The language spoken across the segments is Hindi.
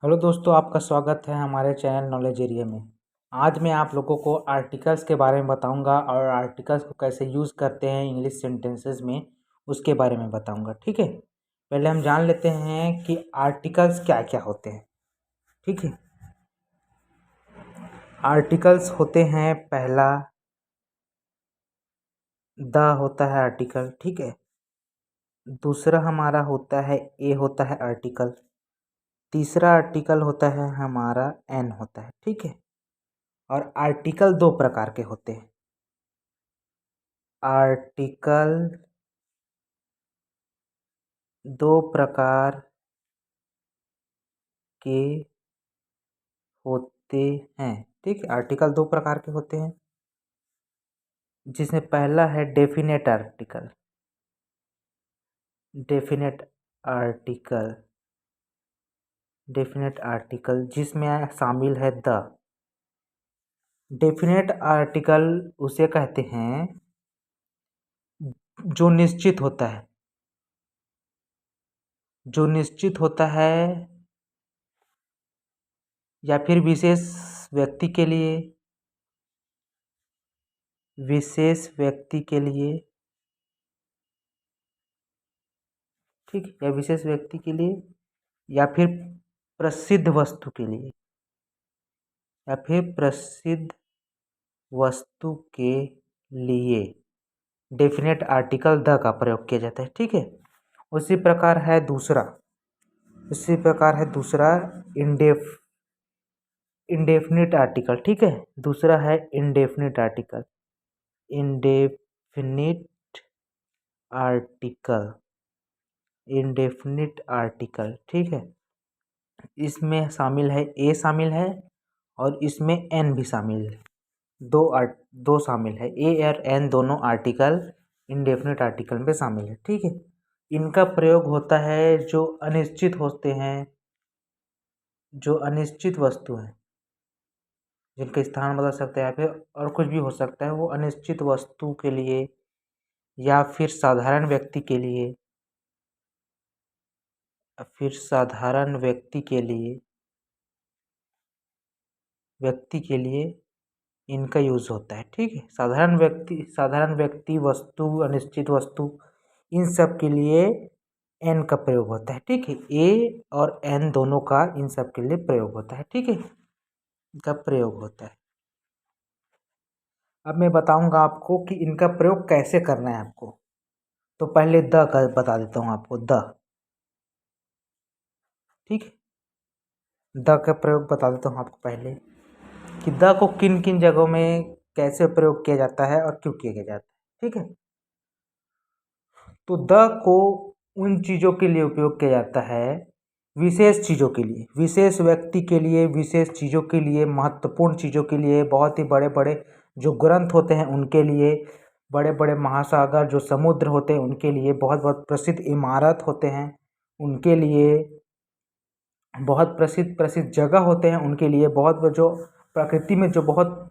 हेलो दोस्तों, आपका स्वागत है हमारे चैनल नॉलेज एरिया में। आज मैं आप लोगों को आर्टिकल्स के बारे में बताऊंगा और आर्टिकल्स को कैसे यूज़ करते हैं इंग्लिश सेंटेंसेस में, उसके बारे में बताऊंगा। ठीक है, पहले हम जान लेते हैं कि आर्टिकल्स क्या क्या होते हैं। ठीक है, आर्टिकल्स होते हैं, पहला द होता है आर्टिकल। ठीक है, दूसरा हमारा होता है ए होता है आर्टिकल, तीसरा आर्टिकल होता है हमारा एन होता है। ठीक है, और आर्टिकल दो प्रकार के होते हैं। आर्टिकल दो प्रकार के होते हैं। ठीक है, आर्टिकल दो प्रकार के होते हैं, जिसमें पहला है definite article. Definite article definite article जिसमें शामिल है द। डेफिनेट आर्टिकल उसे कहते हैं जो निश्चित होता है, जो निश्चित होता है या फिर विशेष व्यक्ति के लिए, विशेष व्यक्ति के लिए। ठीक है, या विशेष व्यक्ति के लिए या फिर प्रसिद्ध वस्तु के लिए, या फिर प्रसिद्ध वस्तु के लिए डेफिनेट आर्टिकल द का प्रयोग किया जाता है। ठीक है, उसी प्रकार है दूसरा इंडेफिनिट आर्टिकल। ठीक है, दूसरा है indefinite article. Indefinite article indefinite article ठीक है, इसमें शामिल है ए शामिल है और इसमें एन भी शामिल है। दो शामिल है, ए और एन दोनों आर्टिकल इंडेफिनिट आर्टिकल में शामिल है। ठीक है, इनका प्रयोग होता है जो अनिश्चित होते हैं, जो अनिश्चित वस्तु हैं, जिनके स्थान बदल सकते हैं या फिर और कुछ भी हो सकता है, वो अनिश्चित वस्तु के लिए या फिर साधारण व्यक्ति के लिए, व्यक्ति के लिए इनका यूज होता है। ठीक है, साधारण व्यक्ति, वस्तु, अनिश्चित वस्तु, इन सब के लिए एन का प्रयोग होता है। ठीक है, ए और एन दोनों का इन सब के लिए प्रयोग होता है। ठीक है, इनका प्रयोग होता है। अब मैं बताऊंगा आपको कि इनका प्रयोग कैसे करना है आपको। तो पहले द का बता देता हूँ आपको, द। ठीक है, द का प्रयोग बता देता हूँ आपको पहले, कि द को किन किन जगहों में कैसे प्रयोग किया जाता है और क्यों किया जाता है। ठीक है, तो द को उन चीज़ों के लिए उपयोग किया जाता है, विशेष चीज़ों के लिए, विशेष व्यक्ति के लिए, विशेष चीज़ों के लिए, महत्वपूर्ण चीज़ों के लिए, बहुत ही बड़े बड़े जो ग्रंथ होते हैं उनके लिए, बड़े बड़े महासागर जो समुद्र होते हैं उनके लिए, बहुत बहुत प्रसिद्ध इमारत होते हैं उनके लिए, बहुत प्रसिद्ध प्रसिद्ध जगह होते हैं उनके लिए, बहुत जो प्रकृति में जो बहुत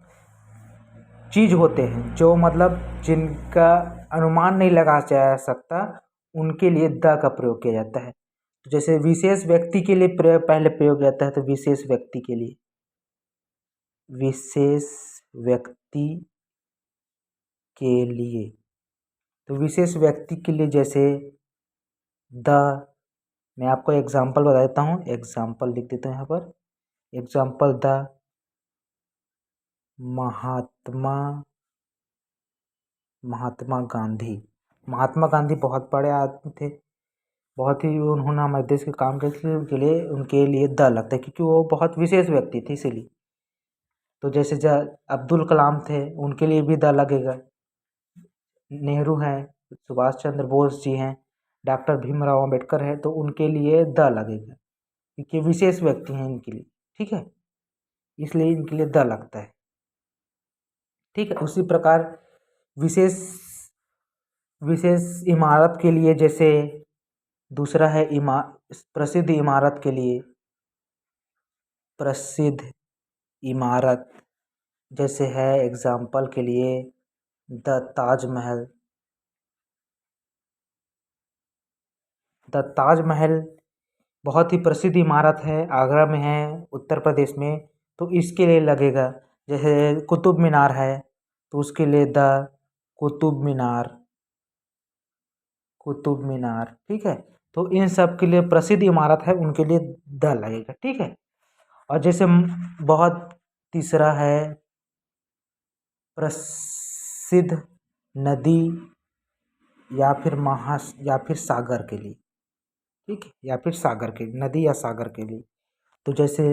चीज़ होते हैं, जो मतलब जिनका अनुमान नहीं लगा जा सकता, उनके लिए द का प्रयोग किया जाता है। तो जैसे विशेष व्यक्ति के लिए पहले प्रयोग किया जाता है, तो विशेष व्यक्ति के लिए, विशेष व्यक्ति के लिए, तो विशेष व्यक्ति के लिए जैसे द, मैं आपको एग्जाम्पल बता देता हूँ, एग्जाम्पल लिख देता हूँ यहाँ पर। Example the Mahatma Gandhi. महात्मा गांधी बहुत बड़े आदमी थे, बहुत ही उन्होंने हमारे देश के काम के लिए उनके लिए द लगता है, क्योंकि वो बहुत विशेष व्यक्ति थे इसीलिए। तो जैसे अब्दुल कलाम थे, उनके लिए भी द लगेगा। नेहरू हैं, सुभाष चंद्र बोस जी हैं, डॉक्टर भीमराव अम्बेडकर है, तो उनके लिए द लगेगा, क्योंकि विशेष व्यक्ति हैं इनके लिए। ठीक है, इसलिए इनके लिए द लगता है। ठीक है, उसी प्रकार विशेष विशेष इमारत के लिए जैसे दूसरा है प्रसिद्ध इमारत के लिए, प्रसिद्ध इमारत जैसे है एग्जाम्पल के लिए द ताजमहल। द ताजमहल बहुत ही प्रसिद्ध इमारत है, आगरा में है, उत्तर प्रदेश में, तो इसके लिए लगेगा। जैसे कुतुब मीनार है तो उसके लिए द कुतुब मीनार, कुतुब मीनार, ठीक है। तो इन सब के लिए प्रसिद्ध इमारत है, उनके लिए द लगेगा, ठीक है। और जैसे बहुत तीसरा है प्रसिद्ध नदी या फिर सागर के लिए, ठीक है, या फिर सागर के नदी या सागर के लिए। तो जैसे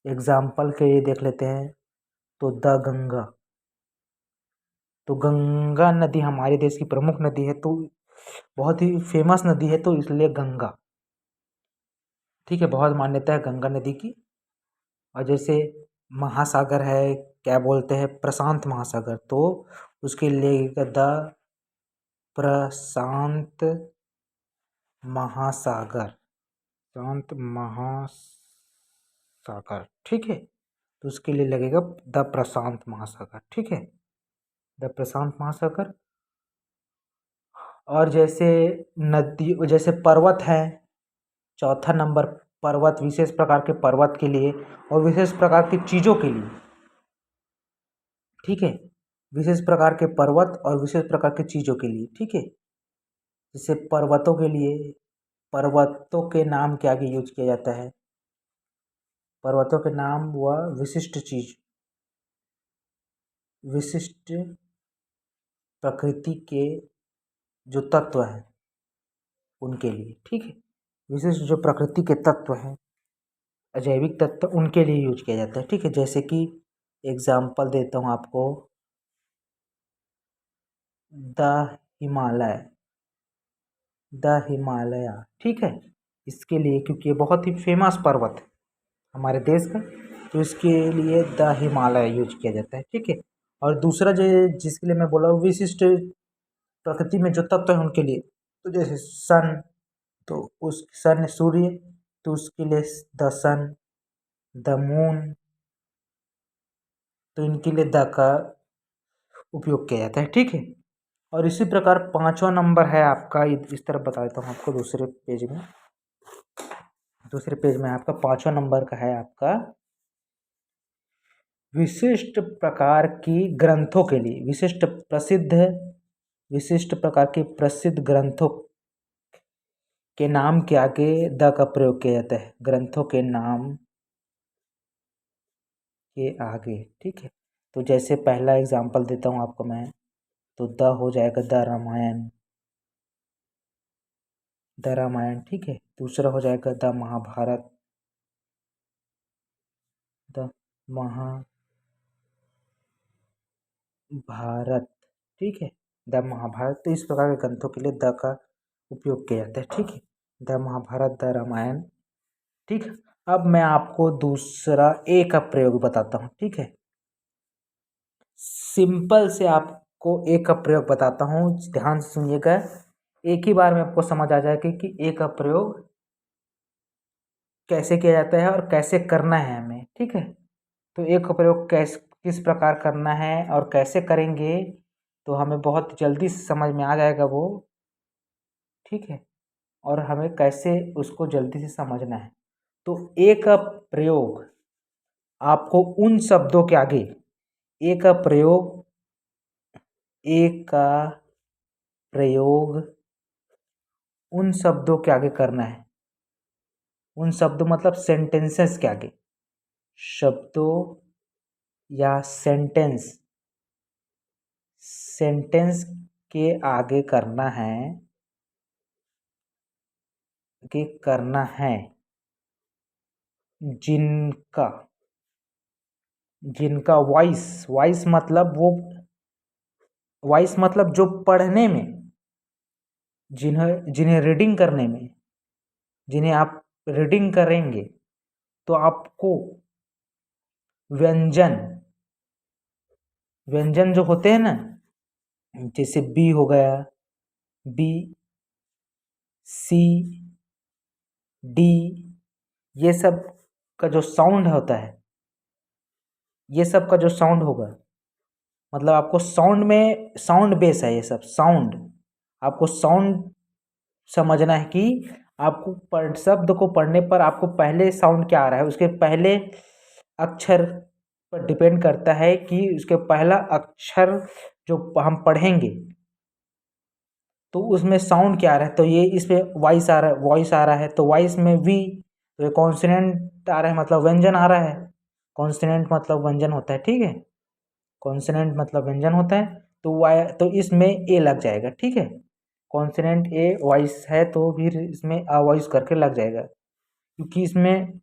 एग्जाम्पल के लिए देख लेते हैं तो द गंगा, तो गंगा नदी हमारे देश की प्रमुख नदी है, तो बहुत ही फेमस नदी है, तो इसलिए गंगा, ठीक है, बहुत मान्यता है गंगा नदी की। और जैसे महासागर है, क्या बोलते हैं, प्रशांत महासागर, तो उसके लिए द प्रशांत महासागर, प्रशांत महासागर, ठीक है। तो उसके लिए लगेगा द प्रशांत महासागर, ठीक है, द प्रशांत महासागर। और जैसे नदी, जैसे पर्वत है, चौथा नंबर पर्वत, विशेष प्रकार के पर्वत के लिए और विशेष प्रकार की चीज़ों के लिए, ठीक है, विशेष प्रकार के पर्वत और विशेष प्रकार की चीज़ों के लिए, ठीक है। जैसे पर्वतों के लिए, पर्वतों के नाम के आगे यूज किया जाता है, पर्वतों के नाम व विशिष्ट चीज, विशिष्ट प्रकृति के जो तत्व हैं उनके लिए, ठीक है, विशिष्ट जो प्रकृति के तत्व हैं, अजैविक तत्व, उनके लिए यूज किया जाता है, ठीक है। जैसे कि एग्जाम्पल देता हूँ आपको, द हिमालय, द हिमालय, ठीक है, इसके लिए, क्योंकि ये बहुत ही फेमस पर्वत है हमारे देश का, तो इसके लिए द हिमालय यूज किया जाता है, ठीक है। और दूसरा जो जिसके लिए मैं बोला हूँ, विशिष्ट प्रकृति में जो तत्व है उनके लिए, तो जैसे सन, तो उस सन सूर्य, तो उसके लिए द सन, द मून, तो इनके लिए द का उपयोग किया जाता है, ठीक है। और इसी प्रकार पांचवा नंबर है आपका, इस तरह बता देता हूँ आपको, दूसरे पेज में आपका पांचवा नंबर का है आपका विशिष्ट प्रकार की ग्रंथों के लिए, विशिष्ट प्रकार के प्रसिद्ध ग्रंथों के नाम के आगे द का प्रयोग किया जाता है, ग्रंथों के नाम के आगे, ठीक है। तो जैसे पहला एग्जांपल देता हूँ आपको मैं, तो द हो जाएगा द रामायण, द रामायण, ठीक है। दूसरा हो जाएगा द महाभारत, द महाभारत, ठीक है, द महाभारत। तो इस प्रकार के ग्रंथों के लिए द का उपयोग किया जाता है, ठीक है, द महाभारत, द रामायण, ठीक है। अब मैं आपको दूसरा ए का प्रयोग बताता हूँ, ठीक है, सिंपल से आपको ए का प्रयोग बताता हूँ, ध्यान से सुनिएगा, एक ही बार में आपको समझ आ जाएगा कि ए का प्रयोग कैसे किया जाता है और कैसे करना है हमें, ठीक है। तो ए का प्रयोग किस प्रकार करना है और कैसे करेंगे, तो हमें बहुत जल्दी समझ में आ जाएगा वो, ठीक है, और हमें कैसे उसको जल्दी से समझना है। तो ए का प्रयोग आपको उन शब्दों के आगे, ए का प्रयोग, ए का प्रयोग उन शब्दों के आगे करना है, उन शब्दों मतलब सेंटेंसेस के आगे, शब्दों या सेंटेंस के आगे करना है, कि करना है जिनका, जिनका वॉइस मतलब वो, वॉइस मतलब जो पढ़ने में, जिन्हें रीडिंग करने में, जिन्हें आप रीडिंग करेंगे तो आपको व्यंजन, व्यंजन जो होते हैं ना, जैसे बी हो गया, बी, सी, डी, ये सब का जो साउंड होता है, ये सब का जो साउंड होगा, मतलब आपको साउंड में, साउंड बेस है ये सब, साउंड आपको साउंड समझना है कि आपको शब्द को पढ़ने पर आपको पहले साउंड क्या आ रहा है, उसके पहले अक्षर पर डिपेंड करता है कि उसके पहला अक्षर जो हम पढ़ेंगे तो उसमें साउंड क्या आ रहा है। तो ये इसमें वॉइस आ रहा है तो वॉइस में वी, तो ये कॉन्सोनेंट आ रहा है मतलब व्यंजन आ रहा है। कॉन्सोनेंट मतलब व्यंजन होता है, ठीक है, कॉन्सोनेंट मतलब व्यंजन होता है। तो इसमें ए लग जाएगा, ठीक है। कॉन्सोनेंट ए वॉइस है तो फिर इसमें अ वॉइस करके लग जाएगा, क्योंकि इसमें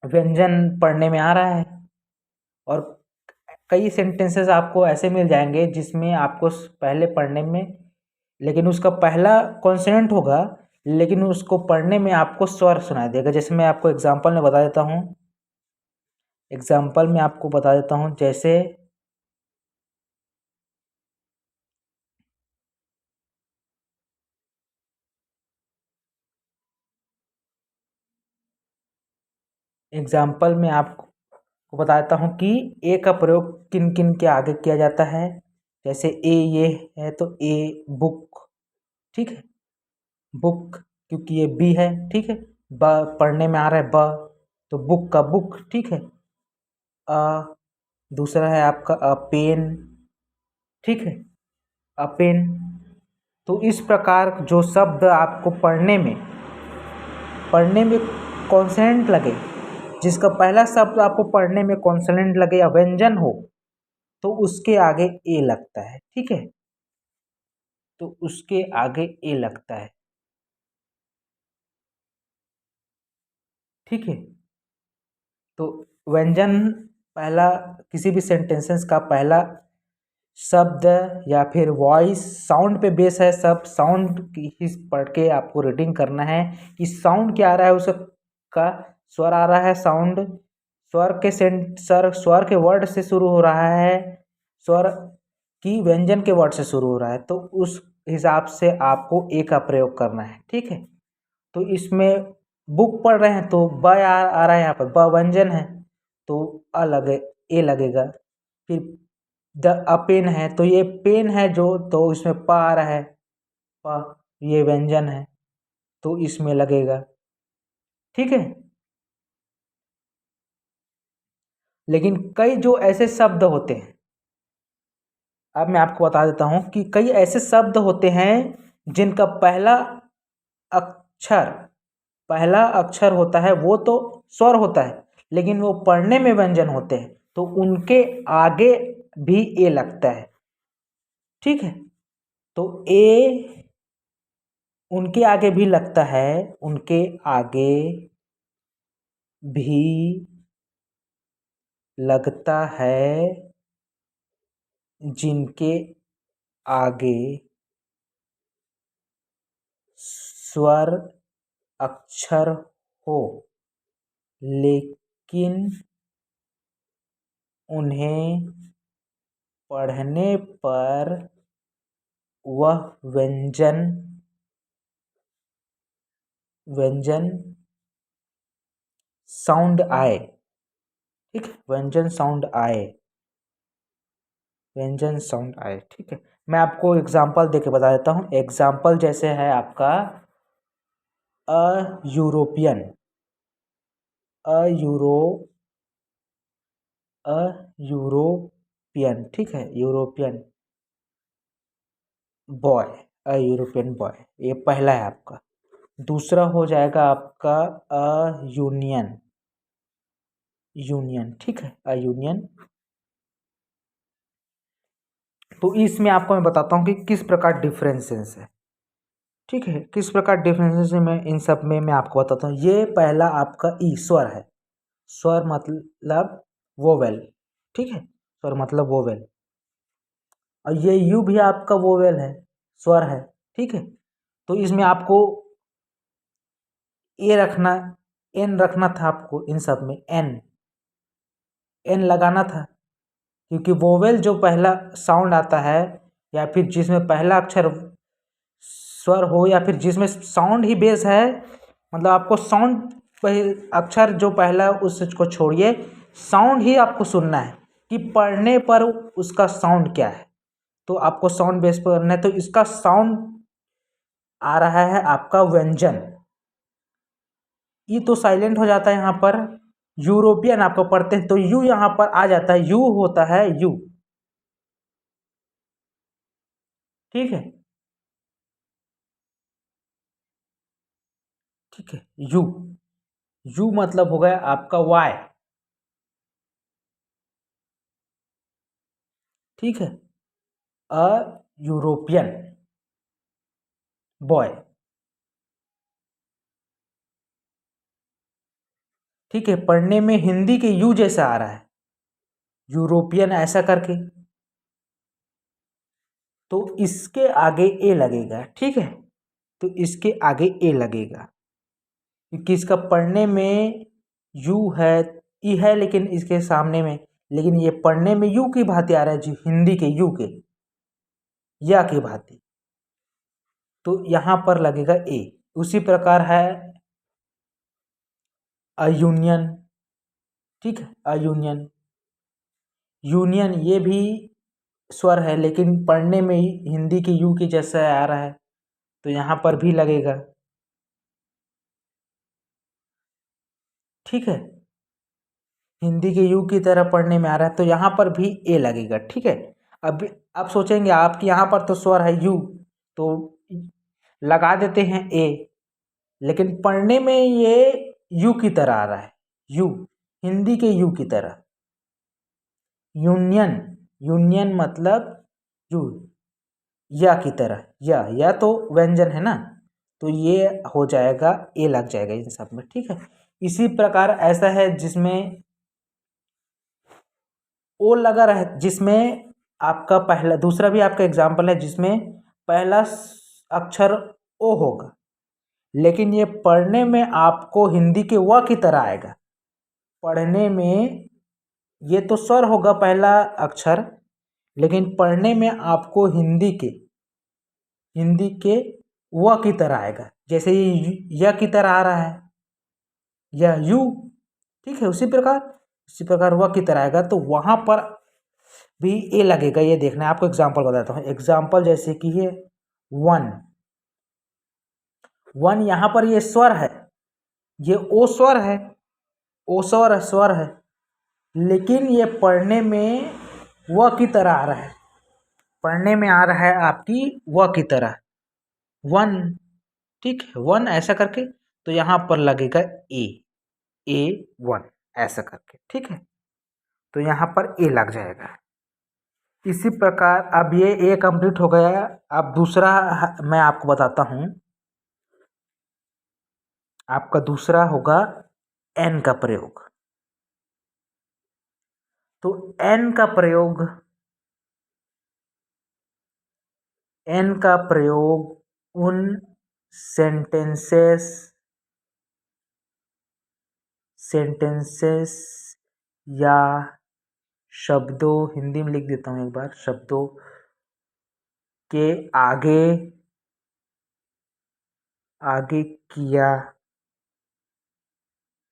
व्यंजन पढ़ने में आ रहा है। और कई सेंटेंसेस आपको ऐसे मिल जाएंगे जिसमें आपको पहले पढ़ने में, लेकिन उसका पहला कॉन्सोनेंट होगा लेकिन उसको पढ़ने में आपको स्वर सुनाई देगा। जैसे मैं आपको एग्जांपल में बता देता हूँ, जैसे एग्जाम्पल में आपको बताता हूँ कि ए का प्रयोग किन किन के आगे किया जाता है। जैसे ए ये है तो ए बुक, ठीक है, बुक, क्योंकि ये बी है, ठीक है। ब पढ़ने में आ रहा है ब, तो बुक का बुक, ठीक है। अ दूसरा है आपका पेन, ठीक है, अ पेन। तो इस प्रकार जो शब्द आपको पढ़ने में कॉन्सोनेंट लगे, जिसका पहला शब्द आपको पढ़ने में कॉन्सोनेंट लगे या व्यंजन हो, तो उसके आगे ए लगता है, ठीक है, तो उसके आगे ए लगता है, ठीक है। तो व्यंजन पहला, किसी भी सेंटेंसेस का पहला शब्द या फिर वॉइस साउंड पे बेस है, सब साउंड की ही पढ़ के आपको रीडिंग करना है कि साउंड क्या आ रहा है, उसका स्वर आ रहा है, साउंड स्वर के वर्ड से शुरू हो रहा है, स्वर की व्यंजन के वर्ड से शुरू हो रहा है, तो उस हिसाब से आपको ए का प्रयोग करना है, ठीक है। तो इसमें बुक पढ़ रहे हैं तो ब आ रहा है, यहाँ पर ब व्यंजन है तो ए लगेगा। फिर पेन है तो ये पेन है जो, तो इसमें प आ रहा है, प ये व्यंजन है तो इसमें लगेगा, ठीक है। लेकिन कई जो ऐसे शब्द होते हैं, अब मैं आपको बता देता हूँ कि कई ऐसे शब्द होते हैं जिनका अक्षर पहला अक्षर होता है, वो तो स्वर होता है लेकिन वो पढ़ने में व्यंजन होते हैं, तो उनके आगे भी ए लगता है, ठीक है। तो ए उनके आगे भी लगता है, उनके आगे भी लगता है, जिनके आगे स्वर अक्षर हो लेकिन उन्हें पढ़ने पर वह व्यंजन साउंड आए, ठीक है, व्यंजन साउंड आए, ठीक है। मैं आपको एग्जांपल देके बता देता हूँ। एग्जांपल जैसे है आपका अ यूरोपियन, अ यूरोपियन, ठीक है, European boy, a European boy, ये पहला है आपका। दूसरा हो जाएगा आपका अ यूनियन, ठीक है, अ यूनियन। तो इसमें आपको मैं बताता हूँ कि किस प्रकार डिफरेंसेस है, ठीक है, किस प्रकार डिफरेंसेस में इन सब में मैं आपको बताता हूँ। ये पहला आपका ई स्वर है, स्वर मतलब वोवेल, ठीक है, स्वर मतलब वोवेल। और ये यू भी आपका वोवेल है, स्वर है, ठीक है। तो इसमें आपको ए रखना, एन रखना था आपको, इन सब में एन लगाना था, क्योंकि वोवेल जो पहला साउंड आता है या फिर जिसमें पहला अक्षर स्वर हो या फिर जिसमें साउंड ही बेस है, मतलब आपको साउंड अक्षर जो पहला उसको छोड़िए, साउंड ही आपको सुनना है कि पढ़ने पर उसका साउंड क्या है। तो आपको साउंड बेस पर करना है, तो इसका साउंड आ रहा है आपका व्यंजन, ई तो साइलेंट हो जाता है यहाँ पर। यूरोपियन आपको पढ़ते हैं तो यू यहाँ पर आ जाता है, यू होता है यू। ठीक है, ठीक है, यू। यू मतलब हो गया आपका वाई। ठीक है, अ यूरोपियन बॉय। ठीक है, पढ़ने में हिंदी के यू जैसा आ रहा है, यूरोपियन ऐसा करके, तो इसके आगे ए लगेगा। ठीक है, तो इसके आगे ए लगेगा क्योंकि इसका पढ़ने में यू है, ई है लेकिन इसके सामने में, लेकिन ये पढ़ने में यू की भांति आ रहा है, जो हिंदी के यू के या की भांति, तो यहाँ पर लगेगा ए। उसी प्रकार है अयूनियन। ठीक है, अयूनियन, यूनियन ये भी स्वर है लेकिन पढ़ने में ही हिंदी के यू के जैसा आ रहा है, तो यहाँ पर भी लगेगा। ठीक है, हिंदी के यू की तरह पढ़ने में आ रहा है तो यहाँ पर भी ए लगेगा। ठीक है, अब आप सोचेंगे आपके यहाँ पर तो स्वर है यू, तो लगा देते हैं ए, लेकिन पढ़ने में ये यू की तरह आ रहा है, यू, हिंदी के यू की तरह। यूनियन, यूनियन मतलब यू, या की तरह, या तो व्यंजन है ना, तो ये हो जाएगा, ए लग जाएगा इन सब में। ठीक है, इसी प्रकार ऐसा है जिसमें ओ लगा रहे, जिसमें आपका पहला, दूसरा भी आपका एग्जाम्पल है जिसमें पहला अक्षर ओ होगा, लेकिन ये पढ़ने में आपको हिंदी के व की तरह आएगा। पढ़ने में ये तो स्वर होगा पहला अक्षर, लेकिन पढ़ने में आपको हिंदी के व की तरह आएगा, जैसे ये य की तरह आ रहा है, या यू। ठीक है, उसी प्रकार व की तरह आएगा, तो वहाँ पर भी ए लगेगा। ये देखना है, आपको एग्जाम्पल बताता हूँ। एग्जाम्पल जैसे कि है वन, वन यहाँ पर ये स्वर है, ये ओ स्वर है, ओ स्वर है, लेकिन ये पढ़ने में व की तरह आ रहा है, पढ़ने में आ रहा है आपकी व की तरह, वन। ठीक है, वन ऐसा करके, तो यहाँ पर लगेगा ए वन ऐसा करके। ठीक है, तो यहाँ पर ए लग जाएगा। इसी प्रकार अब ये ए कंप्लीट हो गया। अब दूसरा मैं आपको बताता हूँ। आपका दूसरा होगा एन का प्रयोग। तो एन का प्रयोग उन सेंटेंसेस या शब्दों, हिंदी में लिख देता हूँ एक बार, शब्दों के आगे आगे किया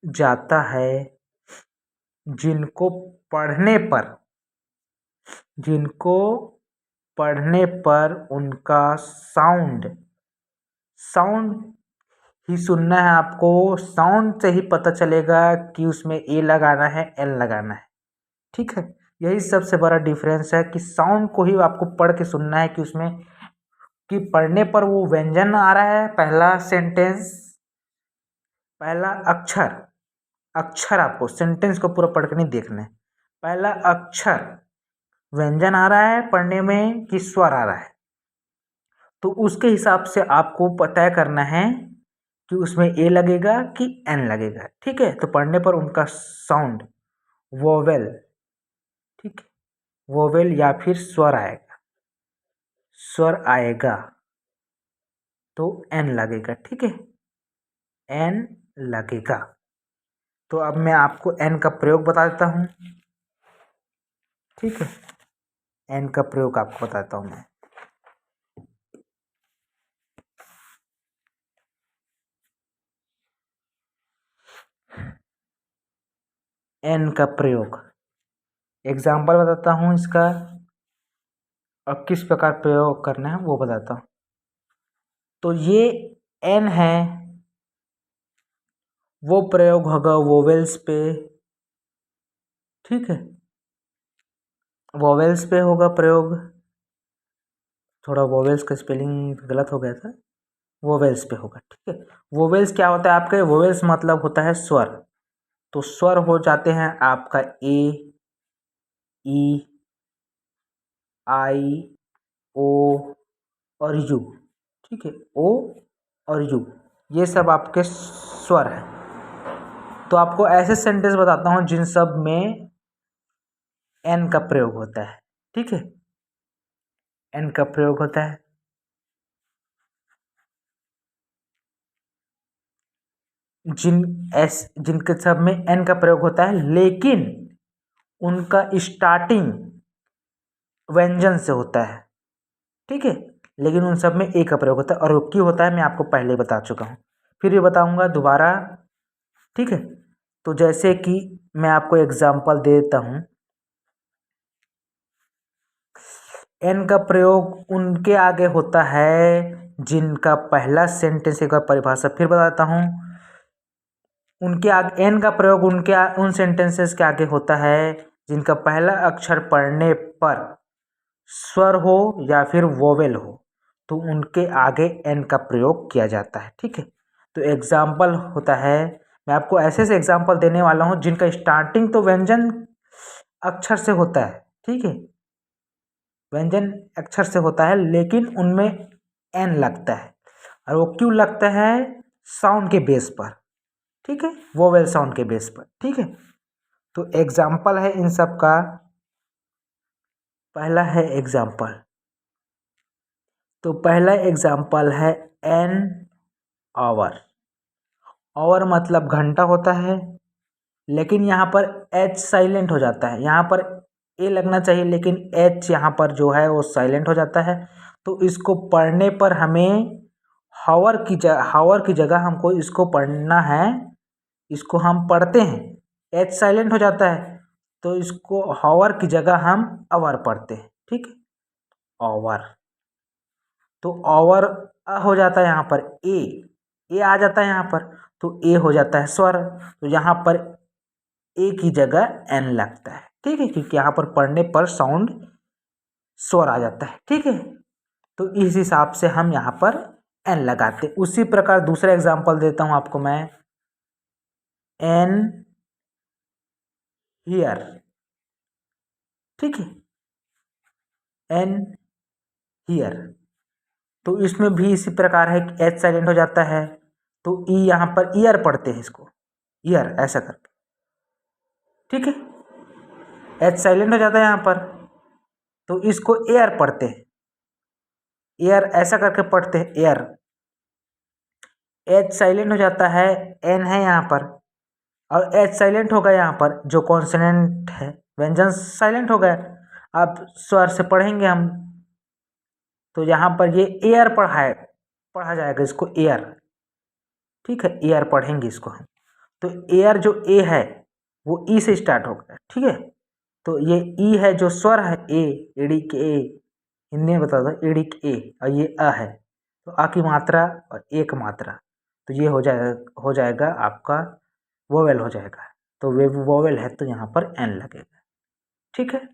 जाता है, जिनको पढ़ने पर उनका साउंड ही सुनना है आपको। साउंड से ही पता चलेगा कि उसमें ए लगाना है, एल लगाना है। ठीक है, यही सबसे बड़ा डिफरेंस है कि साउंड को ही आपको पढ़ के सुनना है कि उसमें, कि पढ़ने पर वो व्यंजन आ रहा है, पहला सेंटेंस, पहला अक्षर आपको सेंटेंस को पूरा पढ़ के नहीं देखना है, पहला अक्षर व्यंजन आ रहा है पढ़ने में कि स्वर आ रहा है, तो उसके हिसाब से आपको तय करना है कि उसमें ए लगेगा कि एन लगेगा। ठीक है, तो पढ़ने पर उनका साउंड वोवेल, ठीक है, वोवेल या फिर स्वर आएगा तो एन लगेगा। ठीक है, एन लगेगा। तो अब मैं आपको एन का प्रयोग बता देता हूँ। ठीक है, एन का प्रयोग आपको बताता हूँ मैं। एन का प्रयोग, एग्जाम्पल बताता हूँ इसका, और किस प्रकार प्रयोग करना है वो बताता हूँ। तो ये एन है, वो प्रयोग होगा वोवेल्स पे, ठीक है, वोवेल्स पे होगा प्रयोग। थोड़ा वोवेल्स का स्पेलिंग गलत हो गया था, वोवेल्स पे होगा, ठीक है। वोवेल्स क्या होता है आपके, वोवेल्स मतलब होता है स्वर। तो स्वर हो जाते हैं आपका ए, ई, आई, ओ और यू, ठीक है, ओ और यू, ये सब आपके स्वर हैं। तो आपको ऐसे सेंटेंस बताता हूँ जिन सब में एन का प्रयोग होता है, ठीक है, एन का प्रयोग होता है। जिनके सब में एन का प्रयोग होता है, लेकिन उनका स्टार्टिंग व्यंजन से होता है, ठीक है, लेकिन उन सब में ए का प्रयोग होता है। और वो क्यों होता है मैं आपको पहले बता चुका हूँ, फिर ये बताऊंगा दोबारा, ठीक है। तो जैसे कि मैं आपको एग्जाम्पल दे देता हूँ, एन का प्रयोग उनके आगे होता है जिनका पहला सेंटेंस, एक बार परिभाषा फिर बताता हूँ, उनके आगे एन का प्रयोग उन सेंटेंसेस के आगे होता है जिनका पहला अक्षर पढ़ने पर स्वर हो या फिर वोवेल हो, तो उनके आगे एन का प्रयोग किया जाता है, ठीक है। तो एग्जाम्पल होता है, मैं आपको ऐसे से एग्जाम्पल देने वाला हूँ जिनका स्टार्टिंग तो व्यंजन अक्षर से होता है, ठीक है, व्यंजन अक्षर से होता है, लेकिन उनमें एन लगता है। और वो क्यों लगता है, साउंड के बेस पर, ठीक है, वोवेल साउंड के बेस पर, ठीक है। तो एग्जाम्पल है इन सब का, पहला है एग्जाम्पल, तो पहला एग्जाम्पल है एन आवर। आवर मतलब घंटा होता है, लेकिन यहाँ पर एच साइलेंट हो जाता है, यहाँ पर ए लगना चाहिए लेकिन एच यहाँ पर जो है वो साइलेंट हो जाता है। तो इसको पढ़ने पर हमें हावर की जगह हमको इसको पढ़ना है, इसको हम पढ़ते हैं, एच साइलेंट हो जाता है, तो इसको हावर की जगह हम अवर पढ़ते हैं, ठीक है, आवर। तो आवर हो जाता है यहाँ पर ए आ जाता है यहाँ पर, तो ए हो जाता है स्वर। तो यहाँ पर ए की जगह एन लगता है, ठीक है, क्योंकि यहाँ पर पढ़ने पर साउंड स्वर आ जाता है, ठीक है। तो इस हिसाब से हम यहाँ पर एन लगाते। उसी प्रकार दूसरा एग्जांपल देता हूँ आपको मैं, एन हियर, ठीक है, एन हियर। तो इसमें भी इसी प्रकार है कि एच साइलेंट हो जाता है, तो ई यहाँ पर ईयर पढ़ते हैं, इसको ईयर ऐसा करके, ठीक है, एच साइलेंट हो जाता है यहाँ पर, तो इसको एयर पढ़ते हैं, एयर ऐसा करके पढ़ते हैं, एयर। एच साइलेंट हो जाता है, एन है यहाँ पर, और एच साइलेंट होगा यहाँ पर, जो कॉन्सोनेंट है, व्यंजन साइलेंट हो गया। अब स्वर से पढ़ेंगे हम, तो यहाँ पर ये एयर पढ़ा जाएगा, इसको एयर, ठीक है, एयर पढ़ेंगे इसको हम। तो एयर जो ए है वो ई से स्टार्ट होगा, ठीक है। तो ये ई है जो स्वर है, ए, एड़ी के ए, हिंदी में बता दो एड़ी के ए, और ये अ है, तो आ की मात्रा और एक मात्रा, तो ये हो जाएगा आपका वोवेल हो जाएगा। तो वे वोवेल है तो यहाँ पर एन लगेगा, ठीक है।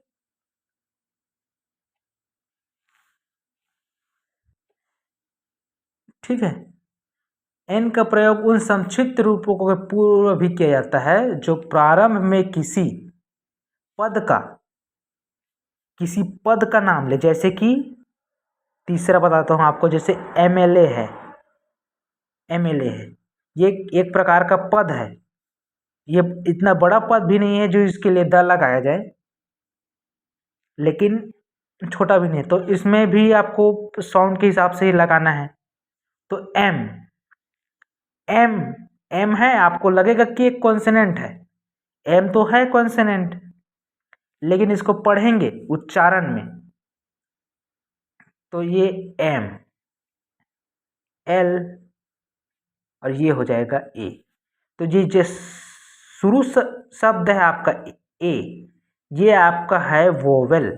ठीक है, एन का प्रयोग उन संक्षिप्त रूपों के पूर्व भी किया जाता है जो प्रारंभ में पद का किसी पद का नाम ले, जैसे कि तीसरा बताता हूँ आपको, जैसे एमएलए है, एमएलए है, ये एक प्रकार का पद है, ये इतना बड़ा पद भी नहीं है जो इसके लिए द लगाया जाए, लेकिन छोटा भी नहीं, तो इसमें भी आपको साउंड के हिसाब से ही लगाना है। तो एम एम एम है, आपको लगेगा कि एक कॉन्सोनेंट है, एम तो है कॉन्सोनेंट, लेकिन इसको पढ़ेंगे उच्चारण में, तो ये एम, एल, और ये हो जाएगा ए। तो ये जो शुरू शब्द है आपका ए, ये आपका है वोवेल,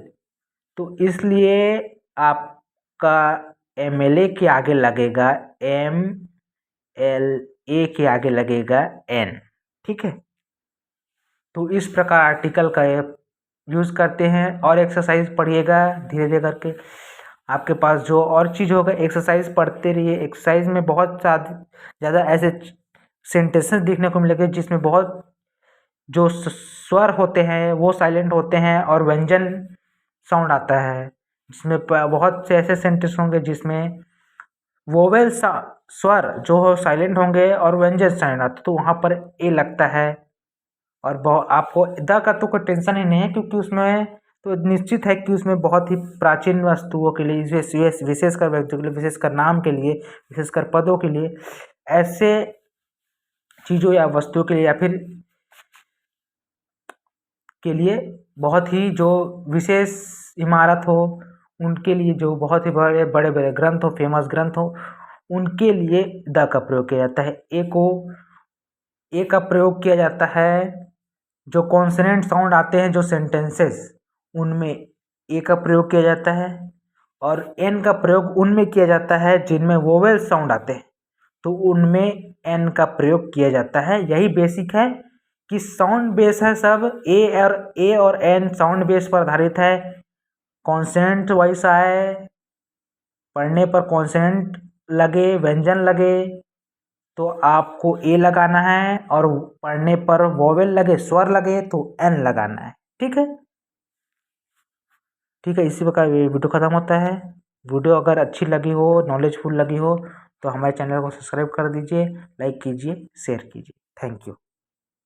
तो इसलिए आपका एमएलए के आगे लगेगा एम एल ए के आगे लगेगा एन। ठीक है, तो इस प्रकार आर्टिकल का यूज़ करते हैं। और एक्सरसाइज पढ़िएगा धीरे धीरे करके। आपके पास जो और चीज़ होगा एक्सरसाइज पढ़ते रहिए। एक्सरसाइज में बहुत ज़्यादा ऐसे सेंटेंसेस देखने को मिलेंगे जिसमें बहुत जो स्वर होते हैं वो साइलेंट होते हैं और व्यंजन साउंड आता है। जिसमें बहुत से ऐसे सेंटेंस होंगे जिसमें वोवेल स्वर जो हो साइलेंट होंगे और व्यंजन साउंड आता, तो वहाँ पर ए लगता है। और बहुत आपको द का तो कोई टेंशन ही नहीं है, क्योंकि उसमें तो निश्चित है कि उसमें बहुत ही प्राचीन वस्तुओं के लिए, विशेषकर व्यक्तियों के लिए, विशेषकर नाम के लिए, विशेषकर पदों के लिए, ऐसे चीज़ों या वस्तुओं के लिए या फिर के लिए बहुत ही जो विशेष इमारत हो, उनके लिए जो बहुत ही बड़े बड़े बड़े ग्रंथ हो, फेमस ग्रंथ हो, उनके लिए द का प्रयोग किया जाता है। ए का प्रयोग किया जाता है जो कॉन्सोनेंट साउंड आते हैं जो सेंटेंसेस, उनमें ए का प्रयोग किया जाता है। और एन का प्रयोग उनमें किया जाता है जिनमें वोवेल साउंड आते हैं, तो उनमें एन का प्रयोग किया जाता है। यही बेसिक है कि साउंड बेस है सब। ए और एन साउंड बेस पर आधारित है। कॉन्सोनेंट वाइस आए, पढ़ने पर कॉन्सोनेंट लगे, व्यंजन लगे, तो आपको ए लगाना है, और पढ़ने पर वोवेल लगे, स्वर लगे, तो एन लगाना है। ठीक है, ठीक है। इसी प्रकार ये वीडियो ख़त्म होता है। वीडियो अगर अच्छी लगी हो, नॉलेजफुल लगी हो, तो हमारे चैनल को सब्सक्राइब कर दीजिए, लाइक कीजिए, शेयर कीजिए। Thank you.